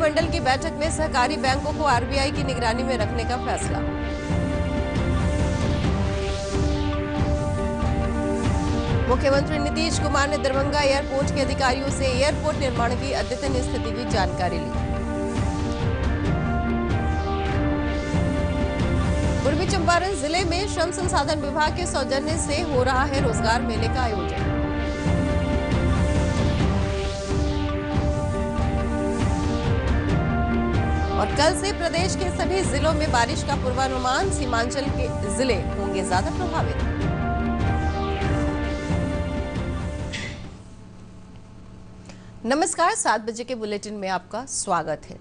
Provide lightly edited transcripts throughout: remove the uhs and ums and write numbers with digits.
मंत्रिमंडल की बैठक में सहकारी बैंकों को आरबीआई की निगरानी में रखने का फैसला। मुख्यमंत्री नीतीश कुमार ने दरभंगा एयरपोर्ट के अधिकारियों से एयरपोर्ट निर्माण की अद्यतन स्थिति की जानकारी ली। पूर्वी चंपारण जिले में श्रम संसाधन विभाग के सौजन्य से हो रहा है रोजगार मेले का आयोजन। और कल से प्रदेश के सभी जिलों में बारिश का पूर्वानुमान, सीमांचल के जिले होंगे ज्यादा प्रभावित। नमस्कार, 7 बजे के बुलेटिन में आपका स्वागत है।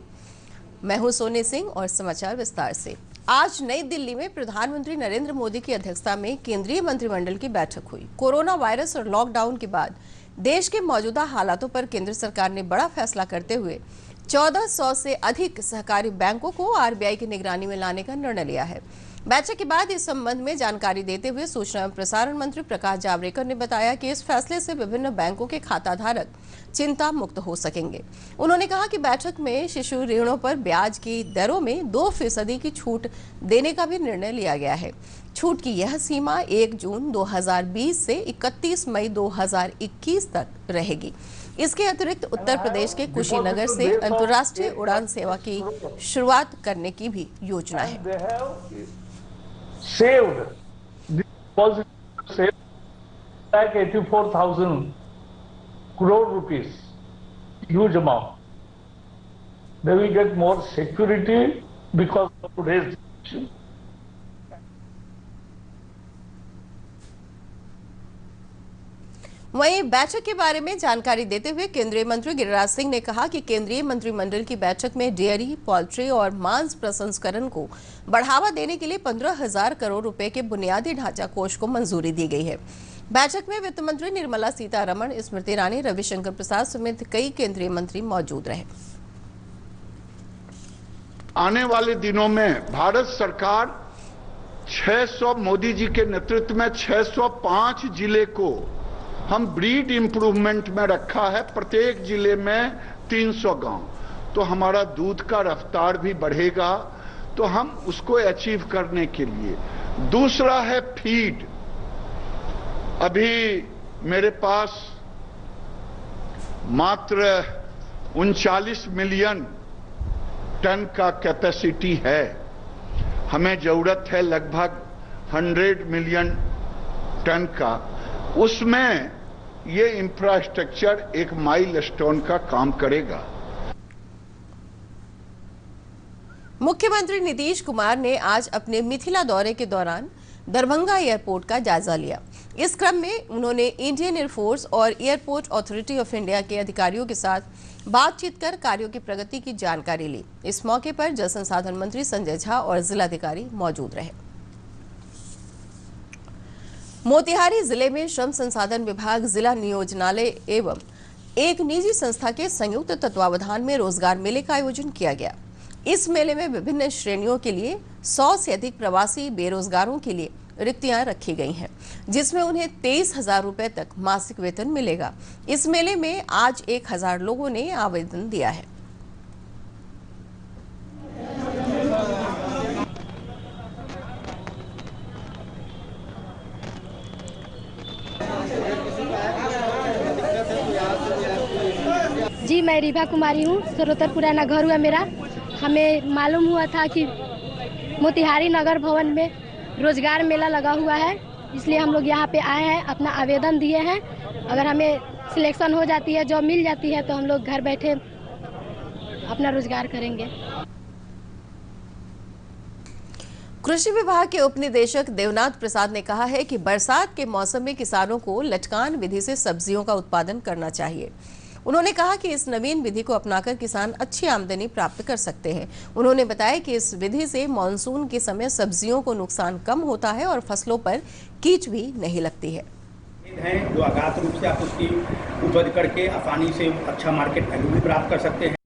मैं हूं सोनी सिंह और समाचार विस्तार से। आज नई दिल्ली में प्रधानमंत्री नरेंद्र मोदी की अध्यक्षता में केंद्रीय मंत्रिमंडल की बैठक हुई। कोरोना वायरस और लॉकडाउन के बाद देश के मौजूदा हालातों पर केंद्र सरकार ने बड़ा फैसला करते हुए 1400 से अधिक सहकारी बैंकों को आरबीआई की निगरानी में लाने का निर्णय लिया है। बैठक के बाद इस संबंध में जानकारी देते हुए सूचना एवं प्रसारण मंत्री प्रकाश जावड़ेकर ने बताया कि इस फैसले से विभिन्न बैंकों के खाताधारक चिंता मुक्त हो सकेंगे। उन्होंने कहा कि बैठक में शिशु ऋणों पर ब्याज की दरों में 2% की छूट देने का भी निर्णय लिया गया है। छूट की यह सीमा 1 जून 2020 से 31 मई 2021 तक रहेगी। इसके अतिरिक्त उत्तर प्रदेश के कुशीनगर से अंतर्राष्ट्रीय उड़ान सेवा की शुरुआत करने की भी योजना है। Saved the deposit saved like 84,000 crore rupees, huge amount. They will get more security because of today's decision. वहीं बैठक के बारे में जानकारी देते हुए केंद्रीय मंत्री गिरिराज सिंह ने कहा कि केंद्रीय मंत्रिमंडल की बैठक में डेयरी, पोल्ट्री और मांस प्रसंस्करण को बढ़ावा देने के लिए 15,000 करोड़ रुपए के बुनियादी ढांचा कोष को मंजूरी दी गई है। बैठक में वित्त मंत्री निर्मला सीतारमण, स्मृति ईरानी, रविशंकर प्रसाद समेत कई केंद्रीय मंत्री मौजूद रहे। आने वाले दिनों में भारत सरकार 600 मोदी जी के नेतृत्व में 605 जिले को हम ब्रीड इंप्रूवमेंट में रखा है। प्रत्येक जिले में 300 गांव, तो हमारा दूध का रफ्तार भी बढ़ेगा। तो हम उसको अचीव करने के लिए दूसरा है फीड। अभी मेरे पास मात्र 39 मिलियन टन का कैपेसिटी है। हमें जरूरत है लगभग 100 मिलियन टन का। उसमें ये इंफ्रास्ट्रक्चर एक माइलस्टोन का काम करेगा। मुख्यमंत्री नीतीश कुमार ने आज अपने मिथिला दौरे के दौरान दरभंगा एयरपोर्ट का जायजा लिया। इस क्रम में उन्होंने इंडियन एयरफोर्स और एयरपोर्ट अथॉरिटी ऑफ इंडिया के अधिकारियों के साथ बातचीत कर कार्यों की प्रगति की जानकारी ली। इस मौके पर जल संसाधन मंत्री संजय झा और जिलाधिकारी मौजूद रहे। मोतिहारी जिले में श्रम संसाधन विभाग, जिला नियोजनालय एवं एक निजी संस्था के संयुक्त तत्वावधान में रोजगार मेले का आयोजन किया गया। इस मेले में विभिन्न श्रेणियों के लिए 100 से अधिक प्रवासी बेरोजगारों के लिए रिक्तियां रखी गई हैं, जिसमें उन्हें 23,000 रुपए तक मासिक वेतन मिलेगा। इस मेले में आज 1,000 लोगों ने आवेदन दिया है। जी, मैं रीभा कुमारी हूँ। सरोतर पुराना घर हुआ मेरा। हमें मालूम हुआ था कि मोतिहारी नगर भवन में रोजगार मेला लगा हुआ है, इसलिए हम लोग यहाँ पे आए हैं, अपना आवेदन दिए हैं। अगर हमें सिलेक्शन हो जाती है, जॉब मिल जाती है, तो हम लोग घर बैठे अपना रोजगार करेंगे। कृषि विभाग के उप निदेशक देवनाथ प्रसाद ने कहा है कि बरसात के मौसम में किसानों को लटकान विधि से सब्जियों का उत्पादन करना चाहिए। उन्होंने कहा कि इस नवीन विधि को अपनाकर किसान अच्छी आमदनी प्राप्त कर सकते हैं। उन्होंने बताया कि इस विधि से मानसून के समय सब्जियों को नुकसान कम होता है और फसलों पर कीच भी नहीं लगती है। जो अगाध रूप से आप उसकी उपज करके आसानी से अच्छा मार्केट वैल्यू भी प्राप्त कर सकते हैं।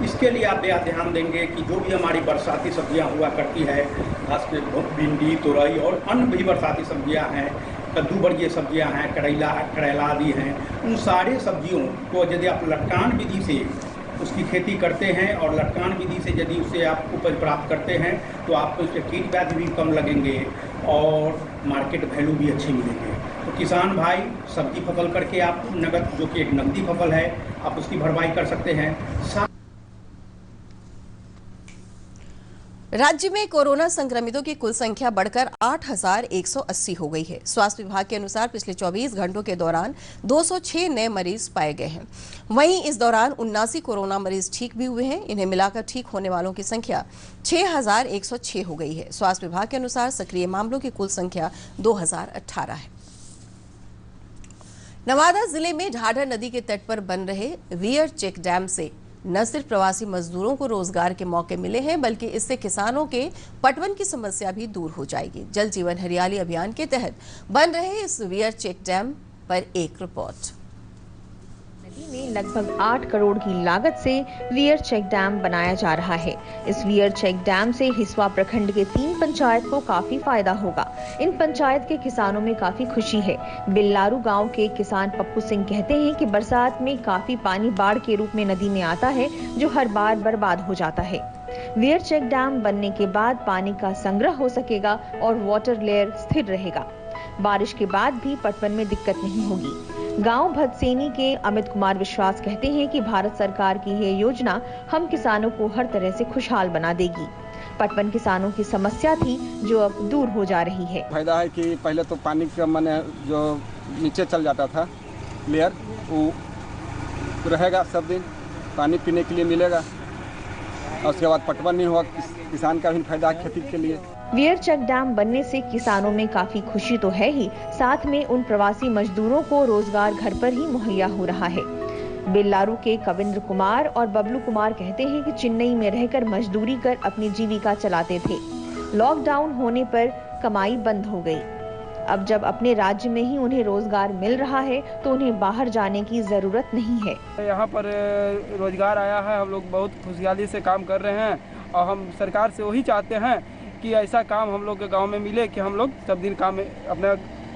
इसके लिए आप बेहद ध्यान देंगे कि जो भी हमारी बरसाती सब्जियां हुआ करती है, खासकर भिंडी, तोरई और अन्य भी बरसाती सब्जियां हैं, कद्दू वर्गीय सब्जियां हैं, करेला आदि हैं, उन सारे सब्जियों को यदि आप लटकान विधि से उसकी खेती करते हैं और लटकान विधि से यदि उससे आप उपज प्राप्त करते हैं तो आपको उसके कीट व्याधि भी कम लगेंगे और मार्केट वैल्यू भी अच्छे मिलेंगे। तो किसान भाई सब्जी फसल करके आप नगद, जो कि एक नकदी फसल है, आप उसकी भरपाई कर सकते हैं। राज्य में कोरोना संक्रमितों की कुल संख्या बढ़कर 8,180 हो गई है। स्वास्थ्य विभाग के अनुसार पिछले 24 घंटों के दौरान 206 नए मरीज पाए गए हैं। वहीं इस दौरान 79 कोरोना मरीज ठीक भी हुए हैं। इन्हें मिलाकर ठीक होने वालों की संख्या 6,106 हो गई है। स्वास्थ्य विभाग के अनुसार सक्रिय मामलों की कुल संख्या 2018 है। नवादा जिले में ढाढर नदी के तट पर बन रहे वियर चेक डैम से न सिर्फ प्रवासी मजदूरों को रोजगार के मौके मिले हैं, बल्कि इससे किसानों के पटवन की समस्या भी दूर हो जाएगी। जल जीवन हरियाली अभियान के तहत बन रहे इस वियर चेक डैम पर एक रिपोर्ट। नदी में लगभग 8 करोड़ की लागत से वियर चेक डैम बनाया जा रहा है। इस वियर चेक डैम से हिसवा प्रखंड के 3 पंचायत को काफी फायदा होगा। इन पंचायत के किसानों में काफी खुशी है। बिल्लारू गांव के किसान पप्पू सिंह कहते हैं कि बरसात में काफी पानी बाढ़ के रूप में नदी में आता है, जो हर बार बर्बाद हो जाता है। वियर चेक डैम बनने के बाद पानी का संग्रह हो सकेगा और वाटर लेयर स्थिर रहेगा। बारिश के बाद भी पटवन में दिक्कत नहीं होगी। गांव भदसेनी के अमित कुमार विश्वास कहते हैं कि भारत सरकार की यह योजना हम किसानों को हर तरह से खुशहाल बना देगी। पटवन किसानों की समस्या थी, जो अब दूर हो जा रही है। फायदा है कि पहले तो पानी का माने जो नीचे चल जाता था लेयर, वो रहेगा, सब दिन पानी पीने के लिए मिलेगा और उसके बाद पटवन नहीं हुआ। किसान का भी फायदा है खेती के लिए। वियर चेक डैम बनने से किसानों में काफी खुशी तो है ही, साथ में उन प्रवासी मजदूरों को रोजगार घर पर ही मुहैया हो रहा है। बेल्लारू के कविंद्र कुमार और बबलू कुमार कहते हैं कि चेन्नई में रहकर मजदूरी कर अपनी जीविका चलाते थे। लॉकडाउन होने पर कमाई बंद हो गई। अब जब अपने राज्य में ही उन्हें रोजगार मिल रहा है तो उन्हें बाहर जाने की जरूरत नहीं है। यहाँ पर रोजगार आया है, हम लोग बहुत खुशहाली से काम कर रहे हैं और हम सरकार से वही चाहते हैं कि ऐसा काम हम लोग के गांव में मिले कि हम लोग सब दिन काम अपने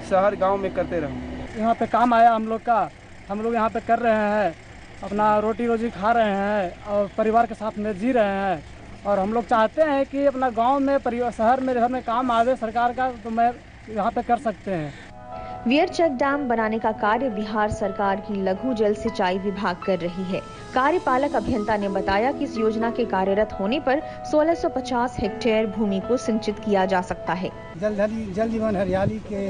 शहर गांव में करते रहें। यहाँ पे काम आया हम लोग का, हम लोग यहाँ पे कर रहे हैं, अपना रोटी रोजी खा रहे हैं और परिवार के साथ में जी रहे हैं। और हम लोग चाहते हैं कि अपना गांव में शहर में काम आवे सरकार का, तो मैं यहाँ पे कर सकते हैं। वियर चेक डैम बनाने का कार्य बिहार सरकार की लघु जल सिंचाई विभाग कर रही है। कार्यपालक अभियंता ने बताया कि इस योजना के कार्यरत होने पर 1650 हेक्टेयर भूमि को सिंचित किया जा सकता है। जल जीवन हरियाली के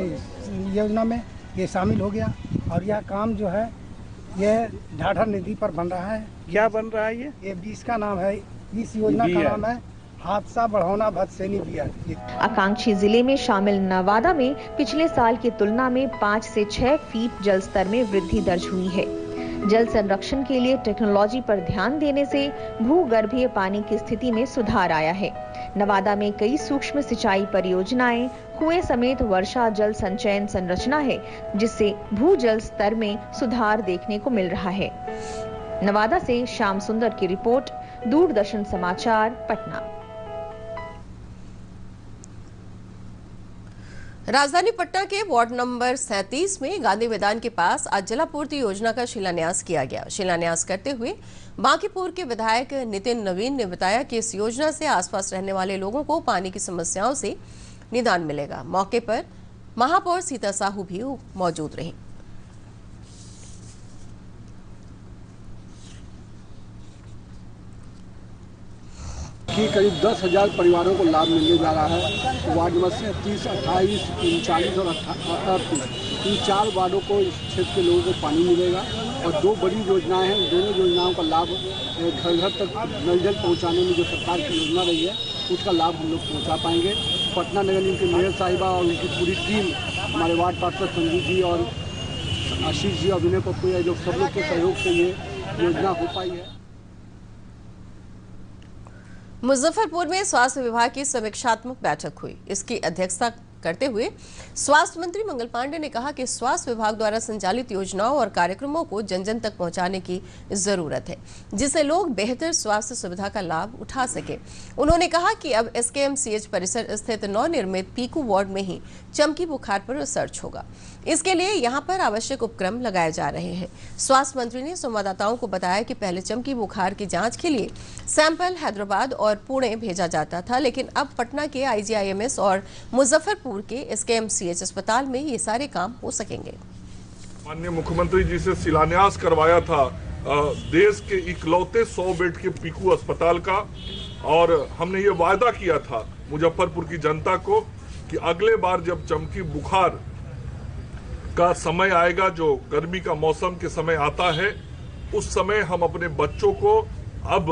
योजना में ये शामिल हो गया और यह काम जो है ये ढाढर नदी पर बन रहा है। क्या बन रहा है ये बीस का नाम है, इस योजना का नाम है हादसा बढ़ाना भदसेनी बियर। आकांक्षी जिले में शामिल नवादा में पिछले साल की तुलना में 5 से 6 फीट जल स्तर में वृद्धि दर्ज हुई है। जल संरक्षण के लिए टेक्नोलॉजी पर ध्यान देने से भूगर्भीय पानी की स्थिति में सुधार आया है। नवादा में कई सूक्ष्म सिंचाई परियोजनाएं, कुएं समेत वर्षा जल संचयन संरचना है, जिससे भूजल स्तर में सुधार देखने को मिल रहा है। नवादा से श्याम सुंदर की रिपोर्ट, दूरदर्शन समाचार, पटना। राजधानी पटना के वार्ड नंबर 37 में गांधी मैदान के पास आज जलापूर्ति योजना का शिलान्यास किया गया। शिलान्यास करते हुए बांकीपुर के विधायक नितिन नवीन ने बताया कि इस योजना से आसपास रहने वाले लोगों को पानी की समस्याओं से निदान मिलेगा। मौके पर महापौर सीता साहू भी मौजूद रहीं। कि करीब 10,000 परिवारों को लाभ मिलने जा रहा है। वार्ड नंबर 37, 28, 39 और 38 इन 4 वार्डों को इस क्षेत्र के लोगों को पानी मिलेगा और 2 बड़ी योजनाएं हैं। दोनों योजनाओं का लाभ घर घर तक नल जल पहुँचाने में जो सरकार की योजना रही है उसका लाभ हम लोग पहुँचा पाएंगे। पटना नगर निगम की मेयर साहिबा और उनकी पूरी टीम, हमारे वार्ड पार्षद संजू जी और आशीष जी और विनय पप्पू, ये लोग सब लोग के सहयोग से ये योजना हो पाई है। मुजफ्फरपुर में स्वास्थ्य विभाग की समीक्षात्मक बैठक हुई। इसकी अध्यक्षता करते हुए स्वास्थ्य मंत्री मंगल पांडे ने कहा कि स्वास्थ्य विभाग द्वारा संचालित योजनाओं और कार्यक्रमों को जन जन तक पहुंचाने की जरूरत है, जिससे लोग बेहतर स्वास्थ्य सुविधा का लाभ उठा सके। उन्होंने कहा कि अब SKMCH परिसर स्थित नवनिर्मित पीकू वार्ड में ही चमकी बुखार पर रिसर्च होगा। इसके लिए यहां पर आवश्यक उपक्रम लगाए जा रहे हैं। स्वास्थ्य मंत्री ने संवाददाताओं को बताया कि पहले चमकी बुखार की जांच के लिए सैंपल हैदराबाद और पुणे भेजा जाता था, लेकिन अब पटना के IGIMS और मुजफ्फरपुर के SKMCH अस्पताल में ये सारे काम हो सकेंगे। माननीय मुख्यमंत्री जी से शिलान्यास करवाया था देश के इकलौते 100 बेड के पीकू अस्पताल का, और हमने ये वायदा किया था मुजफ्फरपुर की जनता को कि अगले बार जब चमकी बुखार का समय आएगा, जो गर्मी का मौसम के समय आता है, उस समय हम अपने बच्चों को अब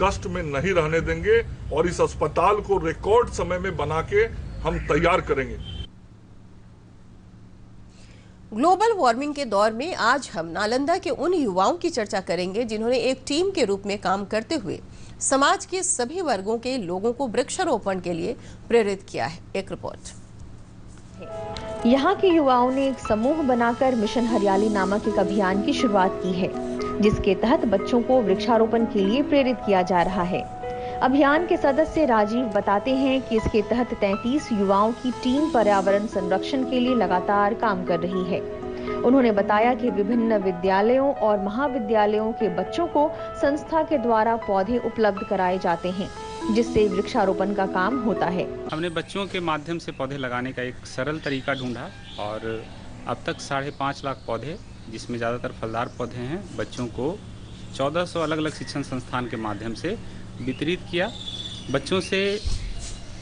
कष्ट में नहीं रहने देंगे और इस अस्पताल को रिकॉर्ड समय में बना के हम तैयार करेंगे। ग्लोबल वार्मिंग के दौर में आज हम नालंदा के उन युवाओं की चर्चा करेंगे जिन्होंने एक टीम के रूप में काम करते हुए समाज के सभी वर्गों के लोगों को वृक्षारोपण के लिए प्रेरित किया है। एक रिपोर्ट। यहाँ के युवाओं ने एक समूह बनाकर मिशन हरियाली नामक एक अभियान की शुरुआत की है, जिसके तहत बच्चों को वृक्षारोपण के लिए प्रेरित किया जा रहा है। अभियान के सदस्य राजीव बताते हैं कि इसके तहत 33 युवाओं की टीम पर्यावरण संरक्षण के लिए लगातार काम कर रही है। उन्होंने बताया कि विभिन्न विद्यालयों और महाविद्यालयों के बच्चों को संस्था के द्वारा पौधे उपलब्ध कराए जाते हैं, जिससे वृक्षारोपण का काम होता है। हमने बच्चों के माध्यम से पौधे लगाने का एक सरल तरीका ढूंढा और अब तक 5.5 लाख पौधे, जिसमें ज़्यादातर फलदार पौधे हैं, बच्चों को 1400 अलग अलग शिक्षण संस्थान के माध्यम से वितरित किया। बच्चों से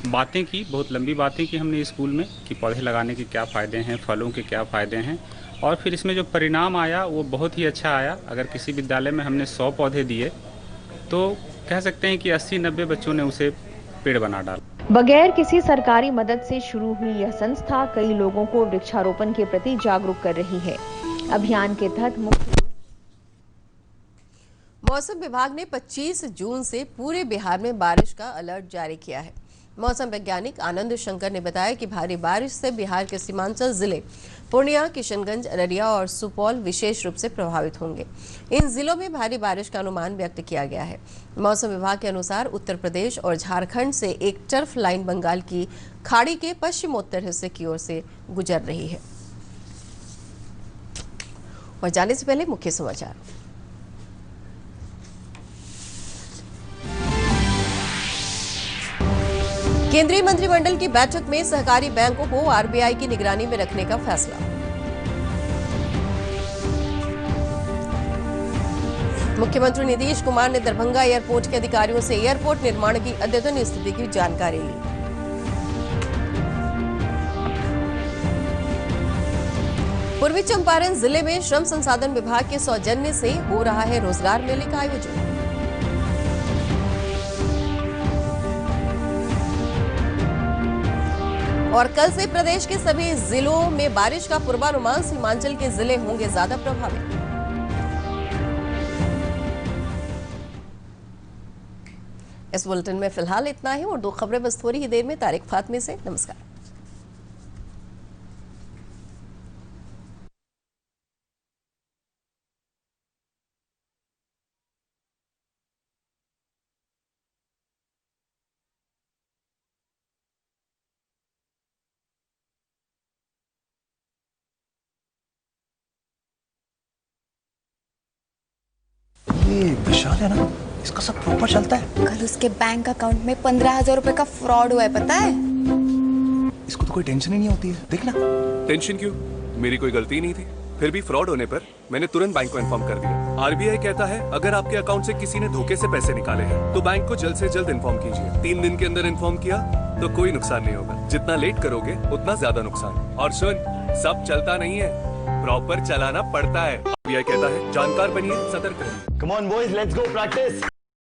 बातें की, बहुत लंबी बातें की हमने स्कूल में कि पौधे लगाने के क्या फ़ायदे हैं, फलों के क्या फ़ायदे हैं, और फिर इसमें जो परिणाम आया वो बहुत ही अच्छा आया। अगर किसी विद्यालय में हमने 100 पौधे दिए तो कह सकते हैं कि 80-90 बच्चों ने उसे पेड़ बना डाला। बगैर किसी सरकारी मदद से शुरू हुई यह संस्था कई लोगों को वृक्षारोपण के प्रति जागरूक कर रही है। अभियान के तहत मौसम विभाग ने 25 जून से पूरे बिहार में बारिश का अलर्ट जारी किया है। मौसम वैज्ञानिक आनंद शंकर ने बताया कि भारी बारिश से बिहार के सीमांचल जिले पूर्णिया, किशनगंज, अररिया और सुपौल विशेष रूप से प्रभावित होंगे। इन जिलों में भारी बारिश का अनुमान व्यक्त किया गया है। मौसम विभाग के अनुसार उत्तर प्रदेश और झारखंड से एक टर्फ लाइन बंगाल की खाड़ी के पश्चिमोत्तर हिस्से की ओर से गुजर रही है। और जाने से पहले मुख्य समाचार। केंद्रीय मंत्रिमंडल की बैठक में सहकारी बैंकों को RBI की निगरानी में रखने का फैसला। मुख्यमंत्री नीतीश कुमार ने दरभंगा एयरपोर्ट के अधिकारियों से एयरपोर्ट निर्माण की अद्यतन स्थिति की जानकारी ली। पूर्वी चंपारण जिले में श्रम संसाधन विभाग के सौजन्य से हो रहा है रोजगार मेले का आयोजन। और कल से प्रदेश के सभी जिलों में बारिश का पूर्वानुमान, सीमांचल के जिले होंगे ज्यादा प्रभावित। इस बुलेटिन में फिलहाल इतना ही और 2 खबरें बस थोड़ी ही देर में। तारिक फातमी से नमस्कार। ये विशाल है ना, इसका सब प्रॉपर चलता है। कल उसके बैंक अकाउंट में 15,000 रुपए का फ्रॉड हुआ है, पता है? इसको तो कोई टेंशन ही नहीं होती है, देखना। टेंशन क्यों? मेरी कोई गलती नहीं थी। फिर भी फ्रॉड होने पर मैंने तुरंत बैंक को इन्फॉर्म कर दिया। RBI कहता है अगर आपके अकाउंट से किसी ने धोखे से पैसे निकाले हैं तो बैंक को जल्द से जल्द इन्फॉर्म कीजिए। 3 दिन के अंदर इन्फॉर्म किया तो कोई नुकसान नहीं होगा। जितना लेट करोगे उतना ज्यादा नुकसान। और सुन, सब चलता नहीं है, प्रॉपर चलाना पड़ता है। RBI कहता है जानकार बनिए, सतर्क रहिए। Come on boys, let's go practice.